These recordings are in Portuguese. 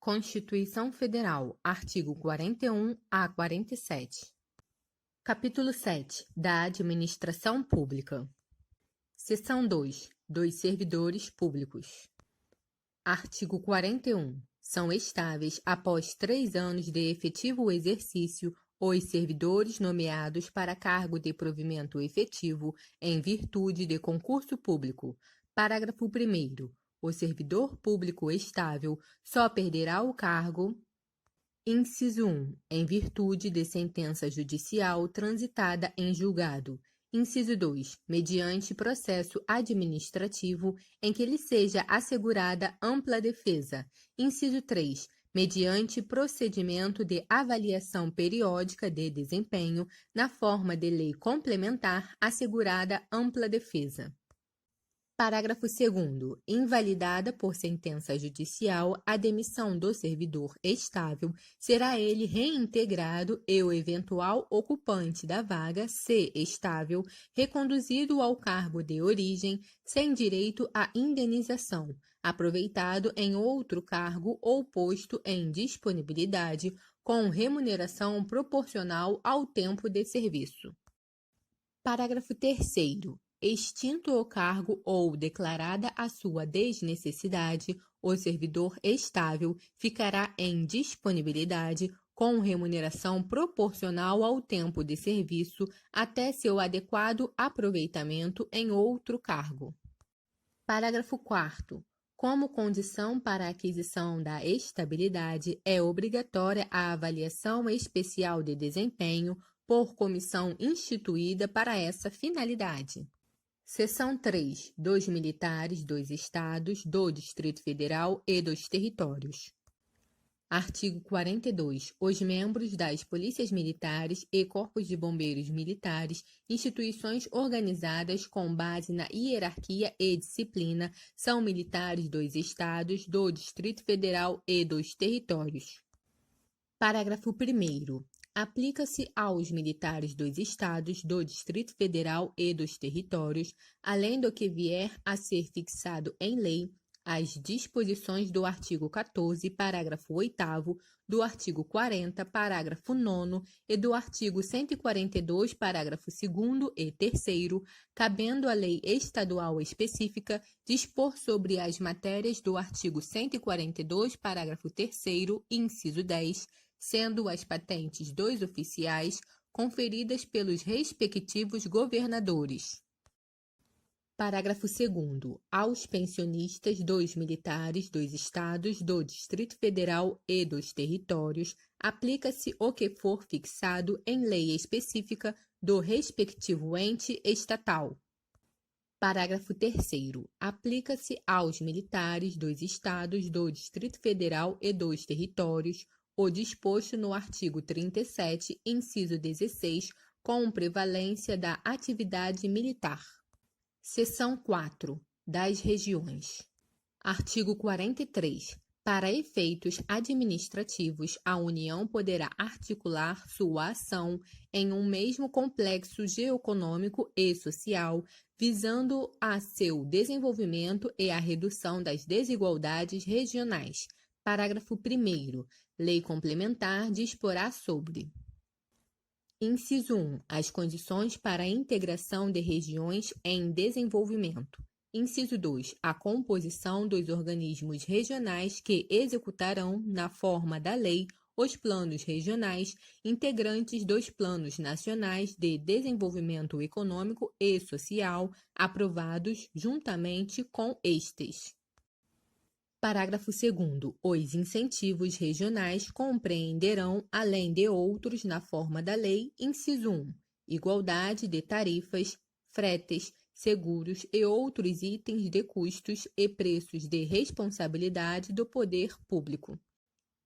Constituição Federal, artigo 41 a 47. Capítulo 7. Da Administração Pública. Seção 2. Dos servidores públicos. Artigo 41. São estáveis, após 3 anos de efetivo exercício, os servidores nomeados para cargo de provimento efetivo em virtude de concurso público. Parágrafo 1º. O servidor público estável só perderá o cargo, inciso 1, em virtude de sentença judicial transitada em julgado. Inciso 2, mediante processo administrativo em que lhe seja assegurada ampla defesa. Inciso 3, mediante procedimento de avaliação periódica de desempenho na forma de lei complementar assegurada ampla defesa. Parágrafo 2º. Invalidada por sentença judicial, a demissão do servidor estável, será ele reintegrado e o eventual ocupante da vaga, se estável, reconduzido ao cargo de origem, sem direito à indenização, aproveitado em outro cargo ou posto em disponibilidade, com remuneração proporcional ao tempo de serviço. Parágrafo 3º. Extinto o cargo ou declarada a sua desnecessidade, o servidor estável ficará em disponibilidade com remuneração proporcional ao tempo de serviço até seu adequado aproveitamento em outro cargo. Parágrafo 4º. Como condição para a aquisição da estabilidade, é obrigatória a avaliação especial de desempenho por comissão instituída para essa finalidade. Seção 3. Dos militares dos Estados, do Distrito Federal e dos territórios. Artigo 42. Os membros das polícias militares e corpos de bombeiros militares, instituições organizadas com base na hierarquia e disciplina, são militares dos Estados, do Distrito Federal e dos territórios. Parágrafo 1º. Aplica-se aos militares dos Estados, do Distrito Federal e dos territórios, além do que vier a ser fixado em lei, as disposições do artigo 14, parágrafo 8º, do artigo 40, parágrafo 9º e do artigo 142, parágrafo 2º e 3º, cabendo à lei estadual específica dispor sobre as matérias do artigo 142, parágrafo 3º, inciso 10, sendo as patentes dos oficiais conferidas pelos respectivos governadores. Parágrafo 2º. Aos pensionistas dos militares dos Estados, do Distrito Federal e dos territórios, aplica-se o que for fixado em lei específica do respectivo ente estatal. Parágrafo 3º. Aplica-se aos militares dos Estados, do Distrito Federal e dos territórios o disposto no artigo 37, inciso 16, com prevalência da atividade militar. Seção 4. Das regiões. Artigo 43. Para efeitos administrativos, a União poderá articular sua ação em um mesmo complexo geoeconômico e social, visando a seu desenvolvimento e a redução das desigualdades regionais. Parágrafo 1º. Lei complementar disporá sobre: inciso 1. As condições para a integração de regiões em desenvolvimento. Inciso 2. A composição dos organismos regionais que executarão, na forma da lei, os planos regionais, integrantes dos planos nacionais de desenvolvimento econômico e social, aprovados juntamente com estes. Parágrafo 2º. Os incentivos regionais compreenderão, além de outros na forma da lei, inciso 1, igualdade de tarifas, fretes, seguros e outros itens de custos e preços de responsabilidade do poder público.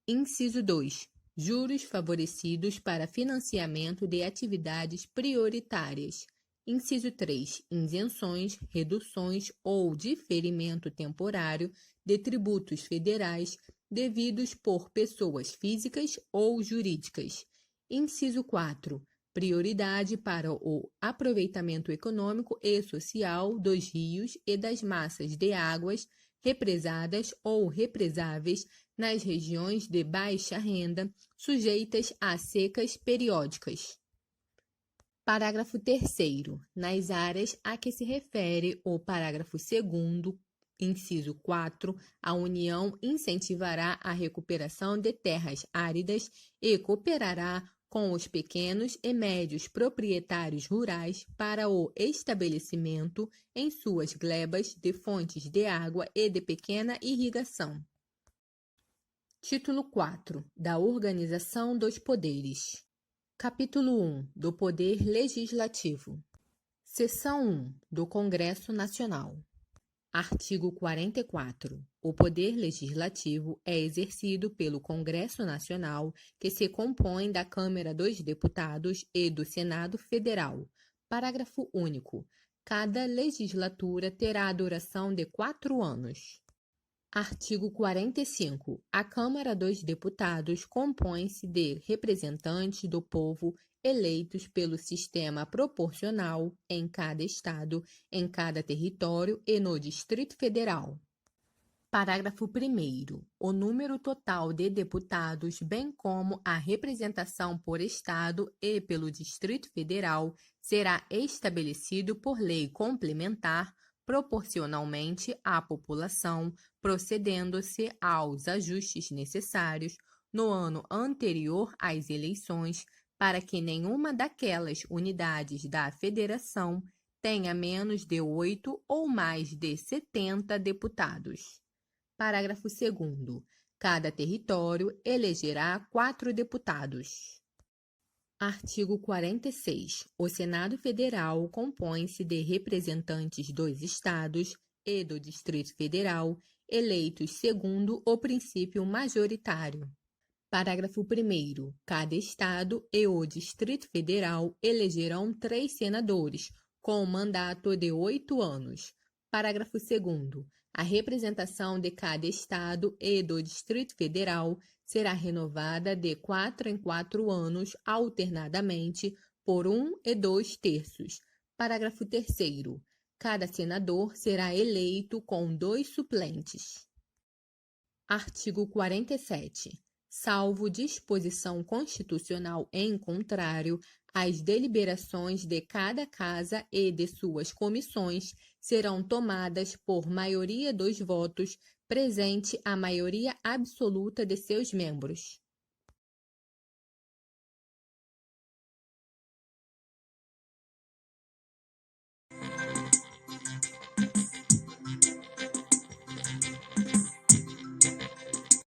Inciso 2. Juros favorecidos para financiamento de atividades prioritárias. Inciso 3. Isenções, reduções ou diferimento temporário de tributos federais devidos por pessoas físicas ou jurídicas. Inciso 4. Prioridade para o aproveitamento econômico e social dos rios e das massas de águas represadas ou represáveis nas regiões de baixa renda sujeitas a secas periódicas. Parágrafo 3º. Nas áreas a que se refere o parágrafo 2º, inciso 4, a União incentivará a recuperação de terras áridas e cooperará com os pequenos e médios proprietários rurais para o estabelecimento em suas glebas de fontes de água e de pequena irrigação. Título 4. Da Organização dos Poderes. Capítulo 1. Do Poder Legislativo. Seção 1. Do Congresso Nacional. Artigo 44. O poder legislativo é exercido pelo Congresso Nacional, que se compõe da Câmara dos Deputados e do Senado Federal. Parágrafo único. Cada legislatura terá a duração de 4 anos. Artigo 45. A Câmara dos Deputados compõe-se de representantes do povo eleitos pelo sistema proporcional em cada estado, em cada território e no Distrito Federal. Parágrafo 1º. O número total de deputados, bem como a representação por estado e pelo Distrito Federal, será estabelecido por lei complementar proporcionalmente à população, procedendo-se aos ajustes necessários no ano anterior às eleições, para que nenhuma daquelas unidades da Federação tenha menos de 8 ou mais de 70 deputados. Parágrafo 2º. Cada território elegerá 4 deputados. Artigo 46. O Senado Federal compõe-se de representantes dos estados e do Distrito Federal, eleitos segundo o princípio majoritário. Parágrafo 1º. Cada estado e o Distrito Federal elegerão 3 senadores, com mandato de 8 anos. Parágrafo 2º. A representação de cada estado e do Distrito Federal será renovada de 4 em 4 anos, alternadamente, por 1 e 2/3. Parágrafo 3º. Cada senador será eleito com 2 suplentes. Artigo 47. Salvo disposição constitucional em contrário, as deliberações de cada casa e de suas comissões serão tomadas por maioria dos votos, presente a maioria absoluta de seus membros.